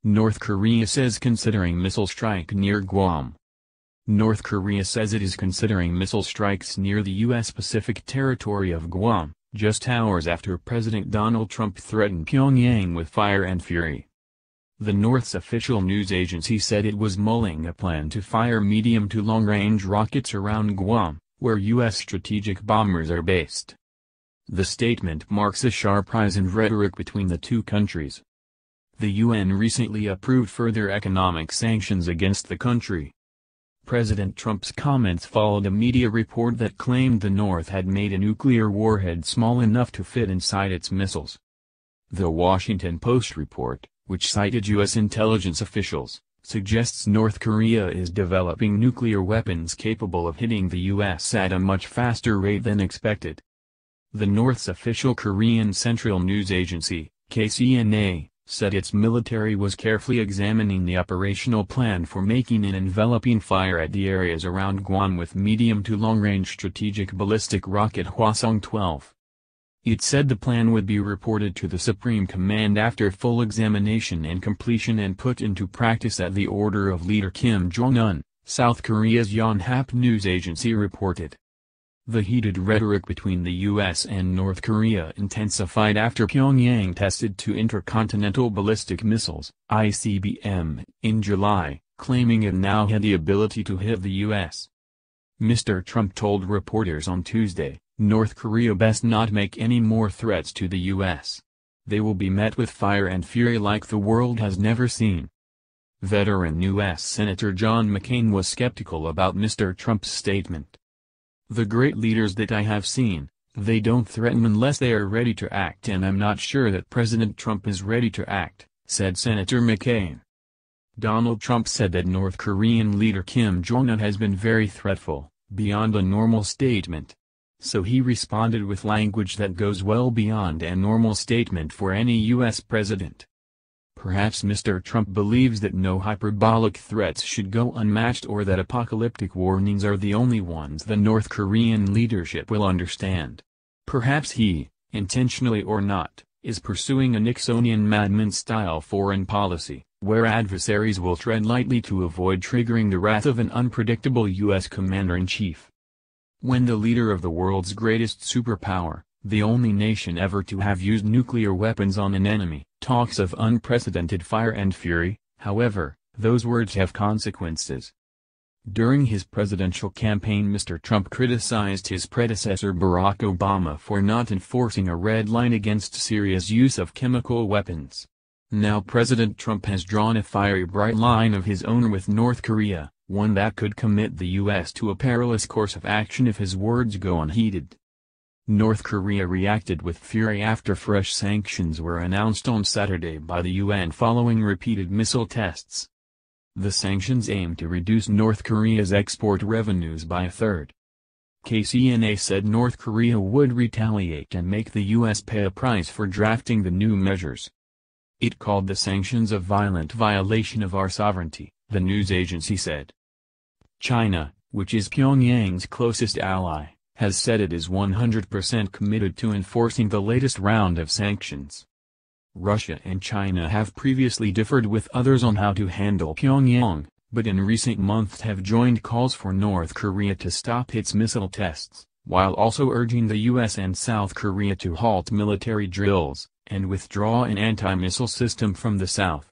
North Korea says considering missile strike near Guam. North Korea says it is considering missile strikes near the U.S. Pacific territory of Guam, just hours after President Donald Trump threatened Pyongyang with fire and fury. The North's official news agency said it was mulling a plan to fire medium to long-range rockets around Guam, where U.S. strategic bombers are based. The statement marks a sharp rise in rhetoric between the two countries. The UN recently approved further economic sanctions against the country. President Trump's comments followed a media report that claimed the North had made a nuclear warhead small enough to fit inside its missiles. The Washington Post report, which cited U.S. intelligence officials, suggests North Korea is developing nuclear weapons capable of hitting the U.S. at a much faster rate than expected. The North's official Korean Central News Agency, KCNA, said its military was carefully examining the operational plan for making an enveloping fire at the areas around Guam with medium to long-range strategic ballistic rocket Hwasong-12. It said the plan would be reported to the Supreme Command after full examination and completion and put into practice at the order of leader Kim Jong-un, South Korea's Yonhap news agency reported. The heated rhetoric between the U.S. and North Korea intensified after Pyongyang tested two intercontinental ballistic missiles, ICBM, in July, claiming it now had the ability to hit the U.S. Mr. Trump told reporters on Tuesday, North Korea best not make any more threats to the U.S. They will be met with fire and fury like the world has never seen. Veteran U.S. Senator John McCain was skeptical about Mr. Trump's statement. The great leaders that I have seen, they don't threaten unless they are ready to act, and I'm not sure that President Trump is ready to act, said Senator McCain. Donald Trump said that North Korean leader Kim Jong-un has been very threatful, beyond a normal statement. So he responded with language that goes well beyond a normal statement for any U.S. president. Perhaps Mr. Trump believes that no hyperbolic threats should go unmatched or that apocalyptic warnings are the only ones the North Korean leadership will understand. Perhaps he, intentionally or not, is pursuing a Nixonian madman-style foreign policy, where adversaries will tread lightly to avoid triggering the wrath of an unpredictable U.S. commander-in-chief. When the leader of the world's greatest superpower, the only nation ever to have used nuclear weapons on an enemy, talks of unprecedented fire and fury, however, those words have consequences. During his presidential campaign, Mr. Trump criticized his predecessor Barack Obama for not enforcing a red line against Syria's use of chemical weapons. Now President Trump has drawn a fiery bright line of his own with North Korea, one that could commit the U.S. to a perilous course of action if his words go unheeded. North Korea reacted with fury after fresh sanctions were announced on Saturday by the UN following repeated missile tests. The sanctions aim to reduce North Korea's export revenues by a third. KCNA said North Korea would retaliate and make the U.S. pay a price for drafting the new measures. It called the sanctions a violent violation of our sovereignty, the news agency said. China, which is Pyongyang's closest ally, has said it is 100% committed to enforcing the latest round of sanctions. Russia and China have previously differed with others on how to handle Pyongyang, but in recent months have joined calls for North Korea to stop its missile tests, while also urging the U.S. and South Korea to halt military drills, and withdraw an anti-missile system from the South.